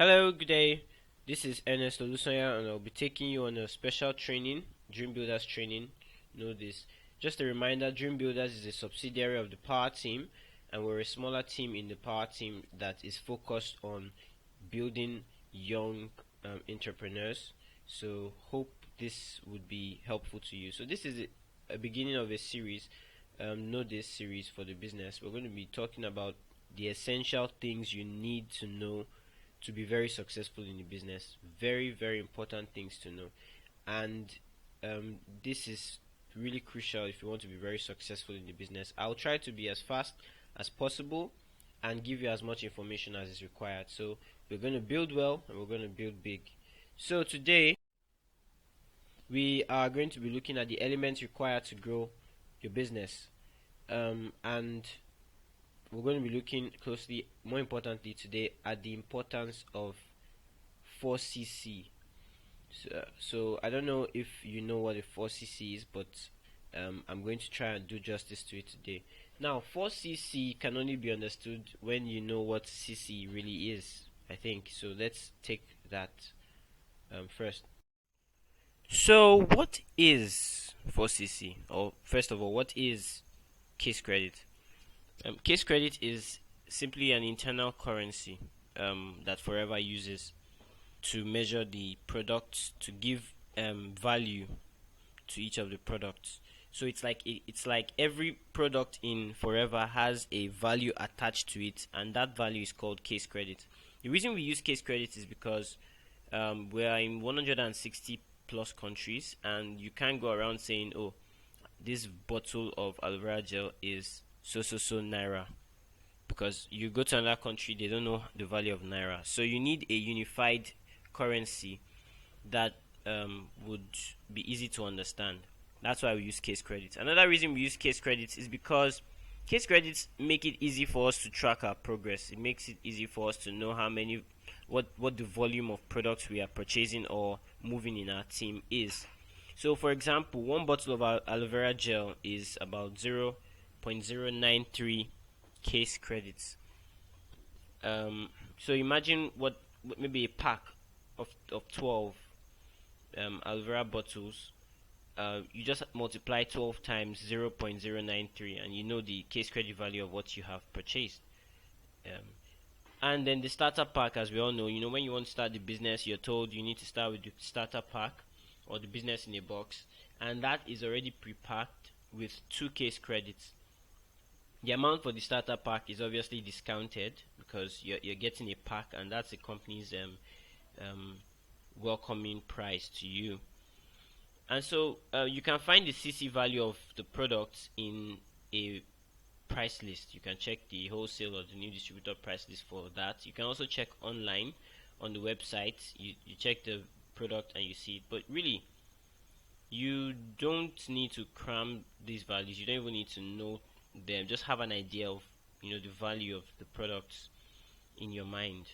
Hello, good day. This is Ernest and I'll be taking you on a special training, Dream Builders training. Know this. Just a reminder, Dream Builders is a subsidiary of the Power Team, and we're a smaller team in the Power Team that is focused on building young entrepreneurs. So, hope this would be helpful to you. So, this is a beginning of a series. Know this series for the business. We're going to be talking about the essential things you need to know to be very successful in the business. Very, very important things to know. And this is really crucial if you want to be very successful in the business. I'll try to be as fast as possible and give you as much information as is required. So we're going to build well and we're going to build big. So today we are going to be looking at the elements required to grow your business. And we're going to be looking closely, more importantly today, at the importance of 4cc. So I don't know if you know what a 4cc is, but I'm going to try and do justice to it today. Now, 4cc can only be understood when you know what cc really is, I think. So let's take that first. So what is 4cc? Or first of all, what is case credit? Case credit is simply an internal currency that Forever uses to measure the products, to give value to each of the products. So it's like every product in Forever has a value attached to it, and that value is called case credit. The reason we use case credit is because we are in 160 plus countries, and you can't go around saying, "Oh, this bottle of aloe vera gel is so naira," because you go to another country, they don't know the value of naira. So you need a unified currency that would be easy to understand. That's why we use case credits. Another reason we use case credits is because case credits make it easy for us to track our progress. It makes it easy for us to know what the volume of products we are purchasing or moving in our team is. So for example, one bottle of aloe vera gel is about 0.093 case credits. So imagine what maybe a pack of 12 aloe vera bottles. You just multiply 12 times 0.093 and you know the case credit value of what you have purchased. And then the starter pack, as we all know, when you want to start the business, you're told you need to start with the starter pack or the business in a box, and that is already pre-packed with 2 case credits. The amount for the starter pack is obviously discounted because you're getting a pack, and that's the company's welcoming price to you. And so you can find the CC value of the products in a price list. You can check the wholesale or the new distributor price list for that. You can also check online on the website. You check the product and you see it, but really you don't need to cram these values. You don't even need to know them. Just have an idea of the value of the products in your mind.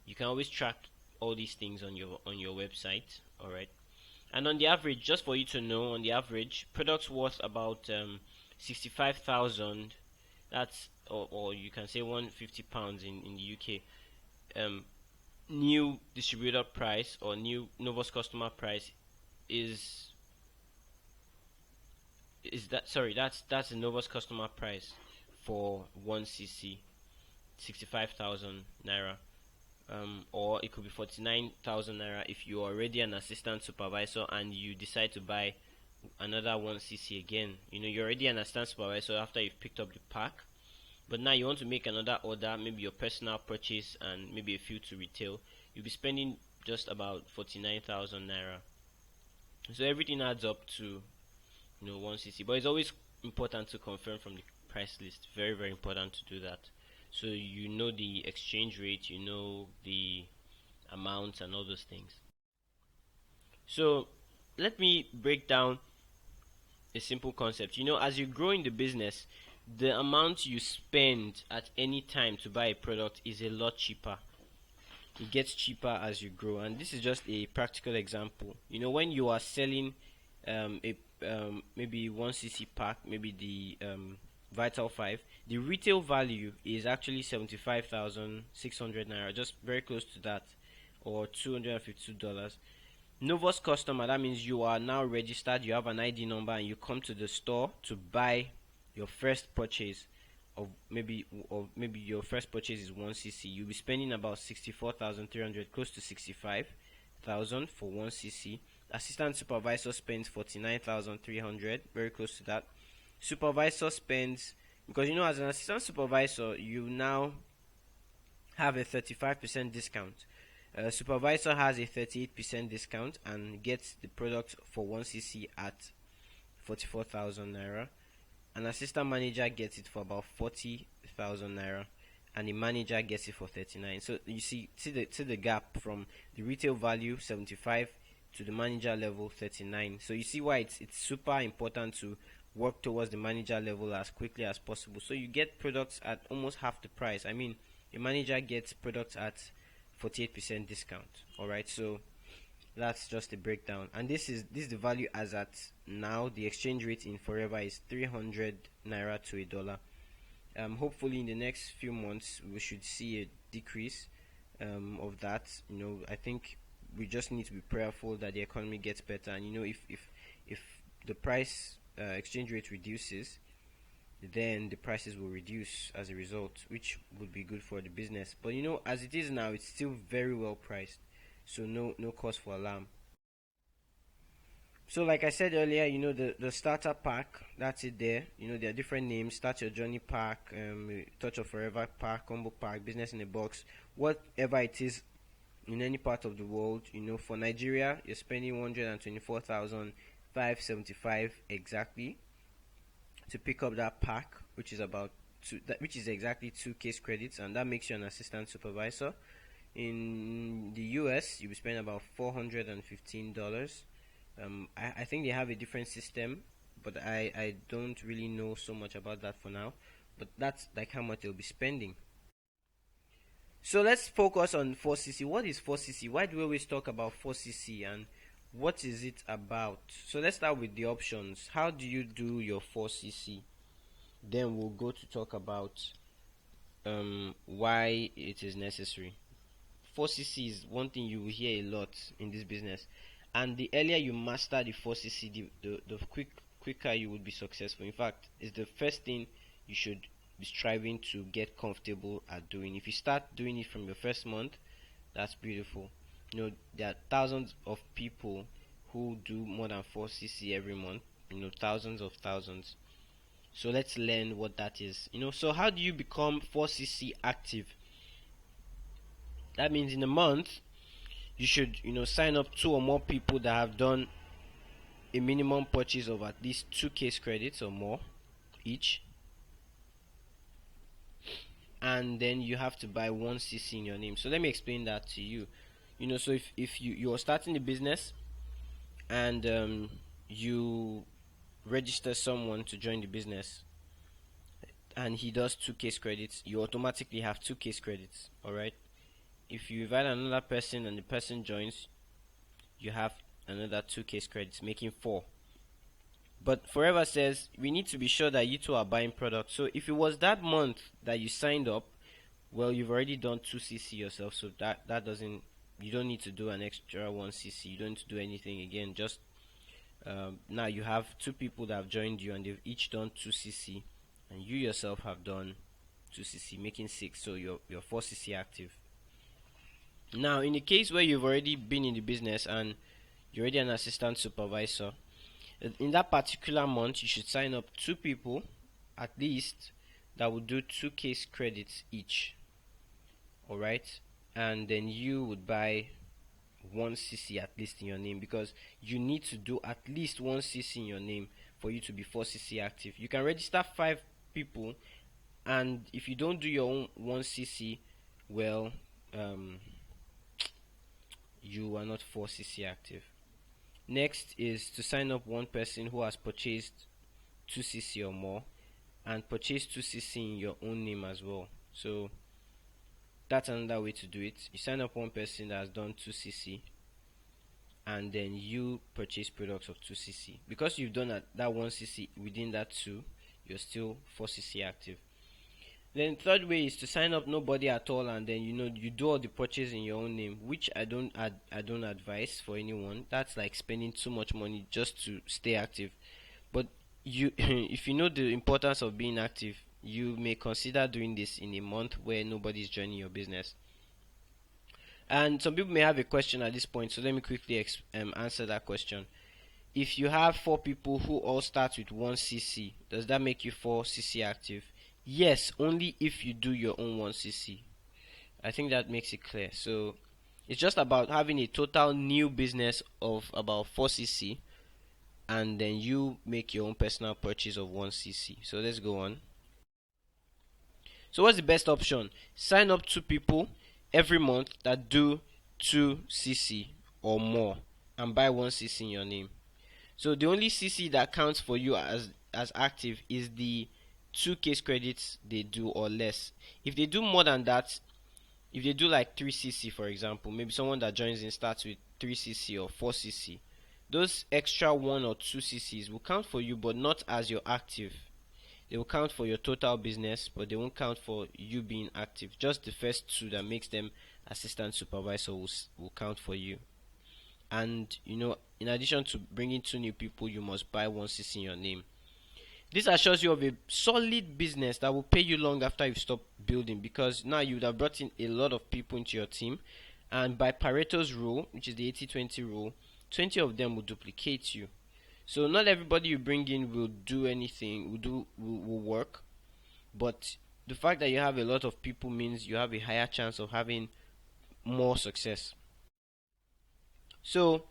You can always track all these things on your website. All right. And on the average, just for you to know, on the average, products worth about 65,000. That's or you can say 150 pounds in the UK. New distributor price or new Novus customer price is that's the Novus customer price for 1cc, 65,000 naira. Or it could be 49,000 naira if you're already an assistant supervisor and you decide to buy another 1cc again. You're already an assistant supervisor after you've picked up the pack, but now you want to make another order, maybe your personal purchase and maybe a few to retail. You'll be spending just about 49,000 naira. So everything adds up to 1cc, but it's always important to confirm from the price list. Very, very important to do that, so you know the exchange rate, you know the amounts and all those things. So let me break down a simple concept. As you grow in the business, the amount you spend at any time to buy a product is a lot cheaper. It gets cheaper as you grow, and this is just a practical example. When you are selling maybe 1cc pack, maybe the Vital 5, The retail value is actually 75,600 naira, just very close to that, or $252. Novus customer, that means you are now registered, you have an ID number, and you come to the store to buy your first purchase of maybe your first purchase is 1cc. You'll be spending about 64,300, close to 65,000 for 1cc. Assistant supervisor spends 49,300, very close to that. Supervisor spends, because as an assistant supervisor you now have a 35% discount. Supervisor has a 38% discount and gets the product for 1cc at 44,000 naira. An assistant manager gets it for about 40,000 naira, and the manager gets it for 39. So you see the gap from the retail value 75 to the manager level 39. So you see why it's super important to work towards the manager level as quickly as possible, so you get products at almost half the price. I mean, a manager gets products at 48% discount. All right, so that's just a breakdown, and this is the value as at now. The exchange rate in forever is 300 naira to a dollar. Hopefully in the next few months we should see a decrease of that. I think we just need to be prayerful that the economy gets better, and if the price exchange rate reduces, then the prices will reduce as a result, which would be good for the business. But as it is now, it's still very well priced, so no cause for alarm. So like I said earlier, the starter pack, that's it there. There are different names: Start Your Journey pack, Touch of Forever pack, Combo pack, Business in a Box, whatever it is in any part of the world. For Nigeria, you're spending 124,575 exactly to pick up that pack, which is exactly 2 case credits, and that makes you an assistant supervisor. In the US, you'll be spending about $415. I think they have a different system, but I don't really know so much about that for now. But that's like how much they'll be spending. So let's focus on 4cc. What is 4cc? Why do we always talk about 4cc, and what is it about? So let's start with the options. How do you do your 4cc? Then we'll go to talk about why it is necessary. 4cc is one thing you will hear a lot in this business, and the earlier you master the 4cc, the quicker you will be successful. In fact, it's the first thing you should be striving to get comfortable at doing. If you start doing it from your first month, that's beautiful. There are thousands of people who do more than 4cc every month, thousands of thousands. So let's learn what that is. So how do you become 4cc active? That means in a month you should sign up 2 or more people that have done a minimum purchase of at least 2 case credits or more each, and then you have to buy 1cc in your name. So let me explain that to you. So if you're starting the business and you register someone to join the business and he does 2 case credits, you automatically have 2 case credits. All right, if you invite another person and the person joins, you have another 2 case credits, making 4. But Forever says we need to be sure that you two are buying products. So if it was that month that you signed up, well, you've already done 2cc yourself, so that doesn't, you don't need to do an extra 1cc. You don't need to do anything again. Just now you have 2 people that have joined you and they've each done 2cc, and you yourself have done 2cc, making 6. So you're 4cc active. Now in the case where you've already been in the business and you're already an assistant supervisor, in that particular month you should sign up 2 people at least that will do 2 case credits each. Alright, and then you would buy 1cc at least in your name, because you need to do at least 1cc in your name for you to be 4cc active. You can register 5 people, and if you don't do your own 1cc, well, you are not 4cc active. Next is to sign up 1 person who has purchased 2cc or more and purchase 2cc in your own name as well. So that's another way to do it. You sign up 1 person that has done 2cc and then you purchase products of 2cc. Because you've done that 1cc within that 2, you're still 4cc active. Then third way is to sign up nobody at all, and then you do all the purchase in your own name, which I don't advise for anyone. That's like spending too much money just to stay active. But you if you know the importance of being active, you may consider doing this in a month where nobody's joining your business. And some people may have a question at this point, so let me quickly answer that question. If you have four people who all start with 1cc, does that make you 4cc active? Yes, only if you do your own 1cc. I think that makes it clear. So it's just about having a total new business of about 4cc, and then you make your own personal purchase of 1cc. So let's go on. So what's the best option? Sign up 2 people every month that do 2cc or more and buy 1cc in your name. So the only cc that counts for you as active is the 2 case credits they do or less. If they do more than that, if they do like 3cc for example, maybe someone that joins in starts with 3cc or 4cc, those extra 1 or 2cc's will count for you, but not as your active. They will count for your total business, but they won't count for you being active. Just the first 2 that makes them assistant supervisor will count for you. And in addition to bringing 2 new people, you must buy 1cc in your name. This assures you of a solid business that will pay you long after you've stopped building, because now you would have brought in a lot of people into your team, and by Pareto's rule, which is the 80-20 rule, 20 of them will duplicate you. So not everybody you bring in will do anything, will work, but the fact that you have a lot of people means you have a higher chance of having more success. So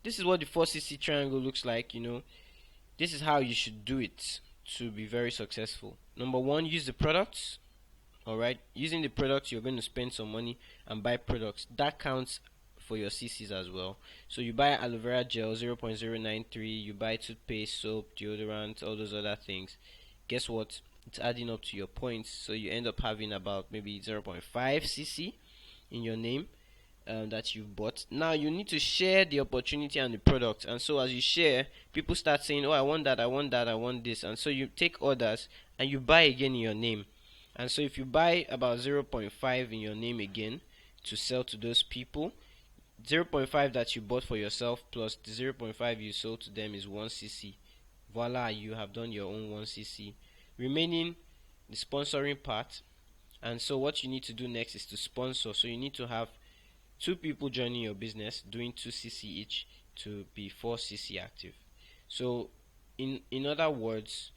this is what the 4cc triangle looks like. This is how you should do it to be very successful. Number 1, use the products. Alright, using the products, you're going to spend some money and buy products. That counts for your CCs as well. So you buy aloe vera gel 0.093, you buy toothpaste, soap, deodorant, all those other things. Guess what? It's adding up to your points. So you end up having about maybe 0.5 cc in your name that you've bought. Now you need to share the opportunity and the product, and so as you share, people start saying, oh, I want that, I want that, I want this, and so you take orders and you buy again in your name. And so if you buy about 0.5 in your name again to sell to those people, 0.5 that you bought for yourself plus the 0.5 you sold to them is 1cc. Voila, you have done your own 1cc, remaining the sponsoring part. And so what you need to do next is to sponsor. So you need to have 2 people joining your business doing 2cc each to be 4cc active. So in other words,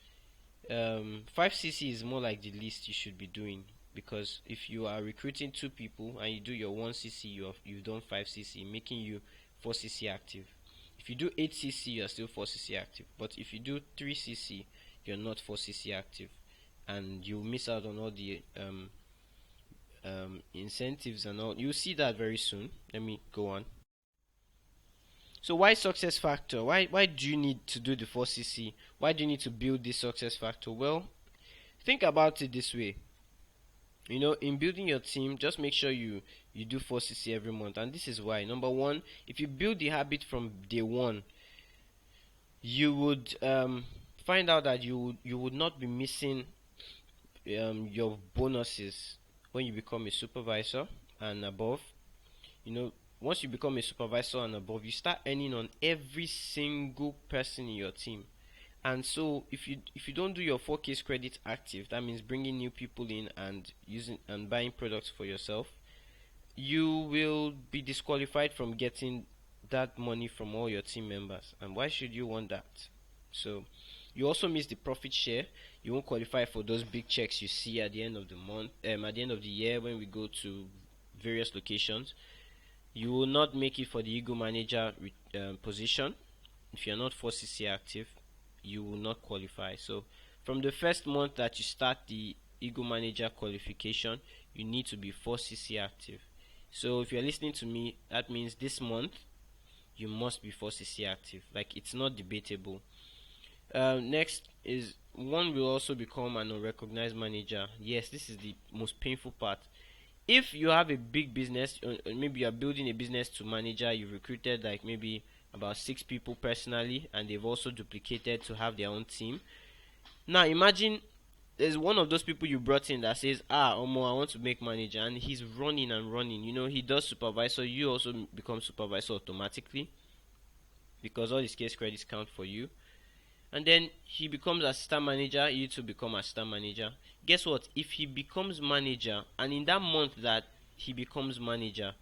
5cc is more like the least you should be doing, because if you are recruiting 2 people and you do your 1cc, you've done 5cc, making you 4cc active. If you do 8cc, you are still 4cc active, but if you do 3cc, you're not 4cc active, and you miss out on all the incentives and all. You'll see that very soon. Let me go on. So why success factor? Why do you need to do the 4cc? Why do you need to build this success factor? Well, think about it this way. In building your team, just make sure you do 4cc every month, and this is why. Number 1, if you build the habit from day 1, you would find out that you would not be missing your bonuses when you become a supervisor and above. Once you become a supervisor and above, you start earning on every single person in your team. And so if you don't do your 4 case credit active, that means bringing new people in and using and buying products for yourself, you will be disqualified from getting that money from all your team members. And why should you want that? So you also miss the profit share. You won't qualify for those big checks you see at the end of the month, at the end of the year when we go to various locations. You will not make it for the ego manager position. If you're not 4cc active, you will not qualify. So from the first month that you start the ego manager qualification, you need to be 4cc active. So if you're listening to me, that means this month you must be 4cc active. Like, it's not debatable. Next is, one will also become an unrecognized manager. Yes, this is the most painful part. If you have a big business, maybe you are building a business to manager, you've recruited like maybe about 6 people personally, and they've also duplicated to have their own team. Now imagine there's one of those people you brought in that says, Omo, I want to make manager, and he's running and running. He does supervisor. You also become supervisor automatically because all his case credits count for you. And then he becomes assistant manager. You to become assistant manager. Guess what? If he becomes manager, and in that month that he becomes manager,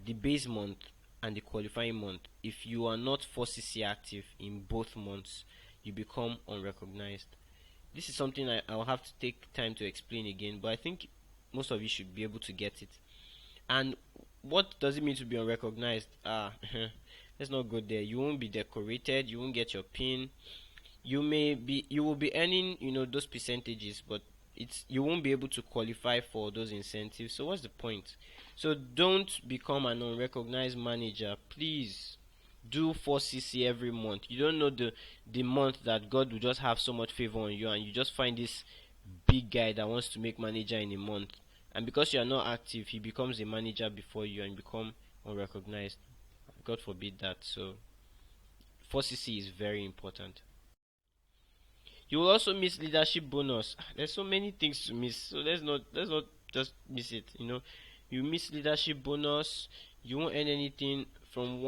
the base month and the qualifying month, if you are not 4cc active in both months, you become unrecognized. This is something I'll have to take time to explain again, but I think most of you should be able to get it. And what does it mean to be unrecognized? Let's not go there. You won't be decorated, you won't get your pin. You will be earning, those percentages, but you won't be able to qualify for those incentives. So what's the point? So don't become an unrecognized manager, please. Do 4cc every month. You don't know the month that God will just have so much favor on you, and you just find this big guy that wants to make manager in a month, and because you are not active, he becomes a manager before you and become unrecognized. God forbid that. So 4cc is very important. You will also miss leadership bonus. There's so many things to miss, so let's not just miss it. You miss leadership bonus. You won't earn anything from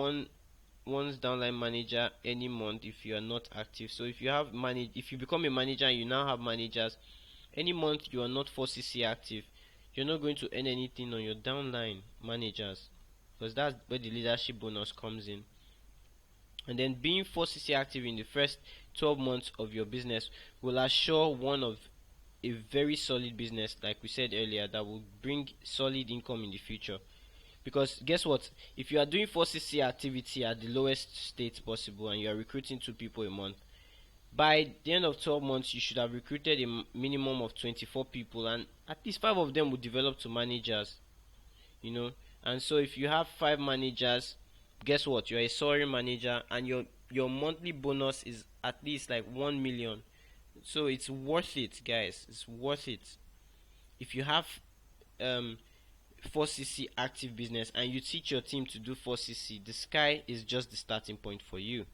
one's downline manager any month if you are not active. So if you become a manager and you now have managers, any month you are not 4cc active, you're not going to earn anything on your downline managers, because that's where the leadership bonus comes in. And then being 4cc active in the first 12 months of your business will assure one of a very solid business, like we said earlier, that will bring solid income in the future. Because guess what? If you are doing 4cc activity at the lowest state possible and you are recruiting 2 people a month, by the end of 12 months you should have recruited a minimum of 24 people, and at least 5 of them will develop to managers. And so if you have 5 managers, guess what? You're a soaring manager, and your monthly bonus is at least like 1 million. So it's worth it, guys. It's worth it. If you have 4cc active business and you teach your team to do 4cc, the sky is just the starting point for you.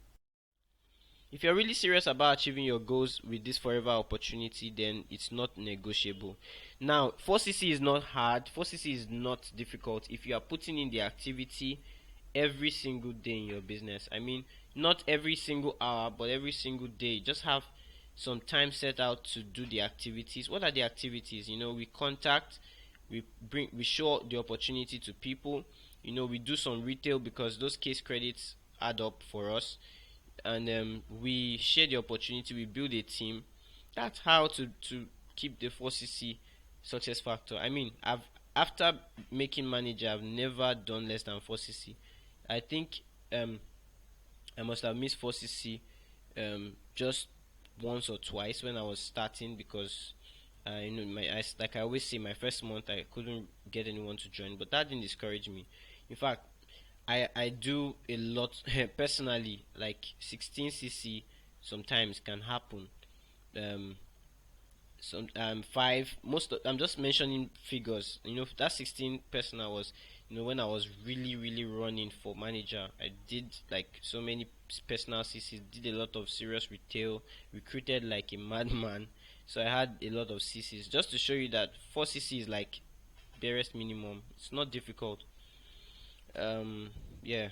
If you're really serious about achieving your goals with this forever opportunity, then it's not negotiable. Now, 4cc is not hard. 4cc is not difficult if you are putting in the activity every single day in your business. I mean, not every single hour, but every single day. Just have some time set out to do the activities. What are the activities? We contact, we show the opportunity to people. We do some retail because those case credits add up for us, and we share the opportunity. We build a team. That's how to keep the 4cc success factor. I mean, after making manager, I've never done less than 4cc. I think I must have missed 4cc just once or twice when I was starting, because like I always say, my first month I couldn't get anyone to join, but that didn't discourage me. In fact, I do a lot personally, like 16cc sometimes can happen. Some 5 I'm just mentioning figures. That 16 person I was, when I was really running for manager, I did like so many personal CCs, did a lot of serious retail, recruited like a madman. So I had a lot of CCs, just to show you that 4cc is like barest minimum. It's not difficult. Yeah.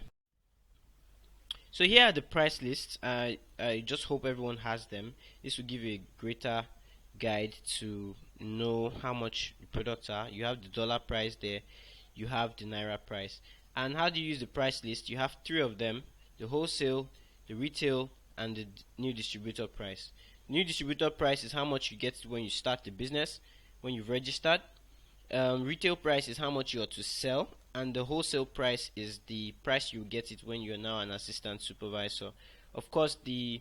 So here are the price lists. I just hope everyone has them. This will give you a greater guide to know how much the products are. You have the dollar price there, you have the naira price. And how do you use the price list? You have 3 of them: the wholesale, the retail, and the new distributor price. New distributor price is how much you get when you start the business, when you've registered. Retail price is how much you are to sell, and the wholesale price is the price you get it when you're now an assistant supervisor. Of course, the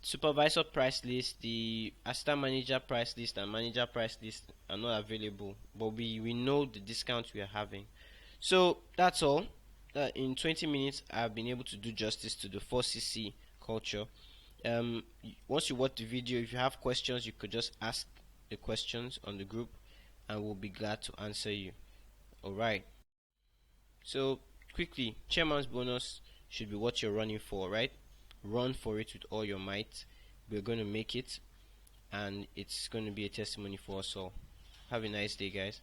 supervisor price list, the assistant manager price list, and manager price list are not available, but we know the discounts we are having. So that's all. In 20 minutes I've been able to do justice to the 4cc culture. Once you watch the video, if you have questions, you could just ask the questions on the group and we'll be glad to answer you. Alright, so quickly, chairman's bonus should be what you're running for, right? Run for it with all your might. We're going to make it. and it's going to be a testimony for us all. Have a nice day, guys.